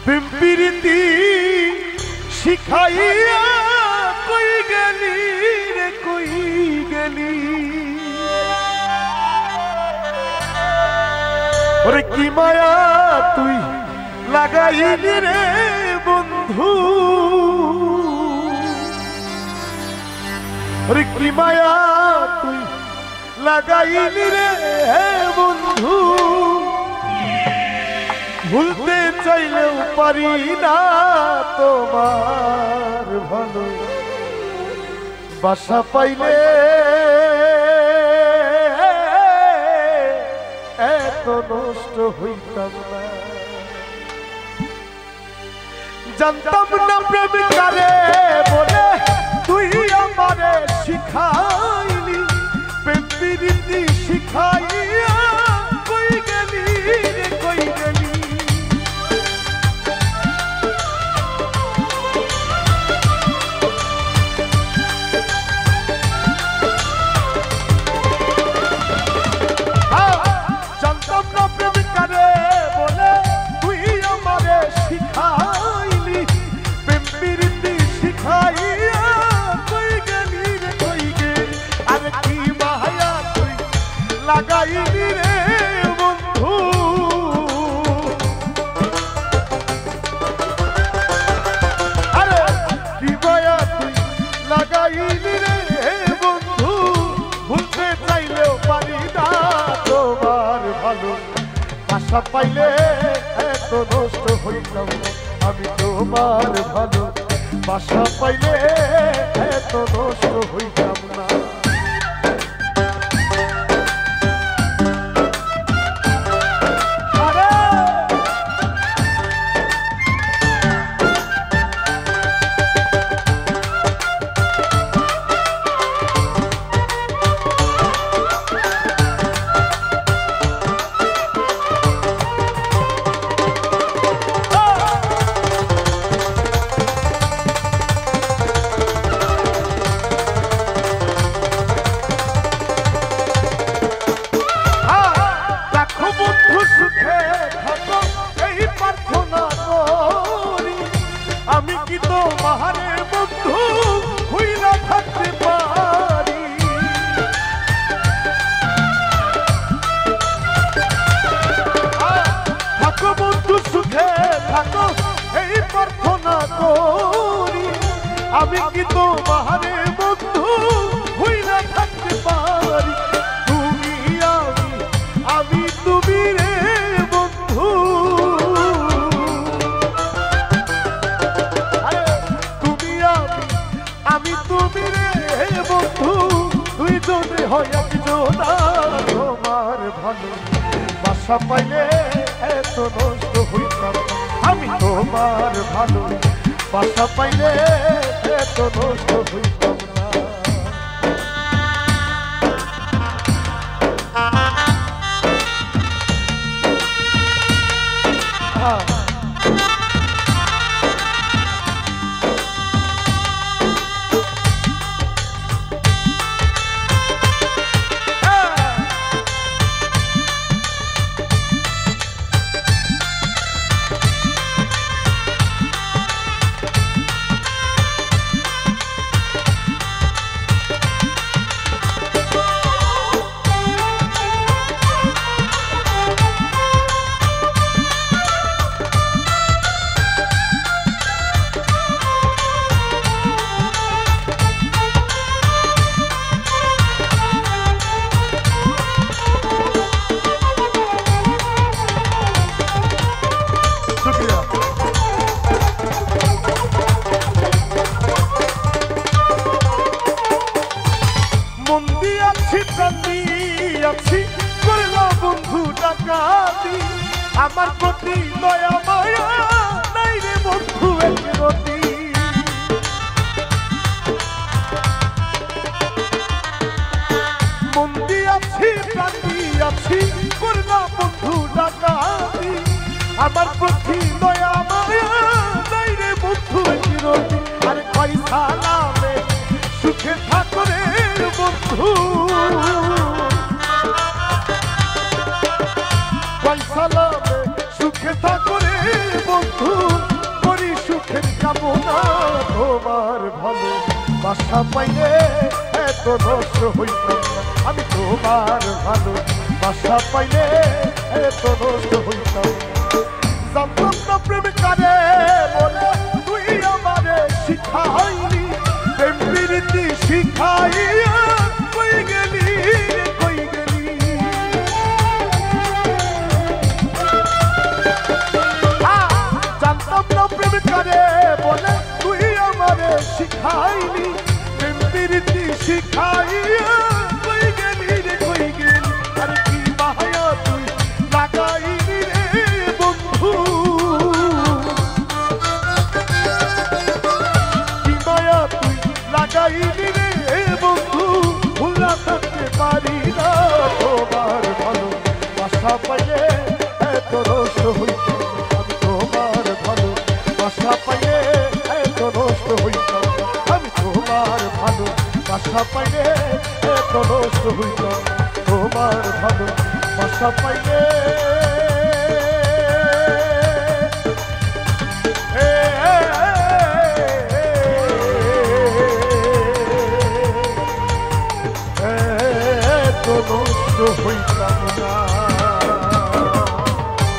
পিম্পিরিতি শিখাইয়া কই গেলি রে কই গেলি ওরে কি মায়া তুই লাগাইলি রে বন্ধু ওরে কি মায়া তুই লাগাইলি রে বন্ধু ভুলতে চাইলেও পারি না তোমার ভালো বাসা পাইলে এত নষ্ট হইতাম না জানতাম না প্রেমিকারে বলে তুই আমারে শিখাইলি প্রেমিরীতি শিখাইয়া কই গেলি রে কই গেলি লাগাইলি রে বন্ধু আরে কি মায়া তুই লাগাইলি রে বন্ধু ভুলতে চাইলেও পারি না তোমার ভালো বাসা পাইলে এত নষ্ট হইতাম আমি তোমার ভালো বাসা পাইলে এত নষ্ট হইতাম না আমি কি তো মাহারে বন্ধু হইলা থাকতে পারি থাকো বন্ধু সুখে থাকো এই প্রার্থনা করি আমি কি তো মাহারে বন্ধু হইলা থাকতে পারি তুমি আমি তুমি রে বন্ধু আমি তুমি রে বন্ধু তুই যদি হয় একজন তোমার ভালো বাসা পাইলে এত নষ্ট হইতাম আমি তোমার ভালো বাসা পাইলে এত নষ্ট হইতাম না বন্ধু ডাকাতি আমার প্রতি দয়া মায়া নাই রে বন্ধু একরতি মন্দি আছি প্রাণী আছি করলা বন্ধু ডাকাতি আমার প্রতি দয়া মায়া নাই রে বন্ধু একরতি আরে পয়সা নামে সুখে থাকো রে বন্ধু পয়সা নামে সুখে থাকো রে বন্ধু বাসা পাইলে এত নষ্ট হইতাম না। আমি তোমার ভালো বাসা পাইলে এত নষ্ট হইতাম না। জানতাম না প্রেম কারে বলে তুই আমারে শিখাইলি, প্রেম প্রীতি শিখাইয়া কই গেলি রে কই গেলি। জানতাম না প্রেম কারে বলে তুই আমারে শিখাইলি, প্রেম প্রীতি শিখাইয়া কই গেলি রে কই গেলি। আর কি মায়া তুই লাগাইলি রে বন্ধু, কি মায়া তুই লাগাইলি রে বন্ধু। ভুলা থাকতে পারি না তোমার ভালো বাসা পাইলে এত নষ্ট হইতাম না। আমি তোমার ভালো বাসা পাইলে এত নষ্ট হইতাম না। আমি তোমার ভালো বাসা পাইলে এত নষ্ট হইতাম না। তোমার ভালো বাসা পাইলে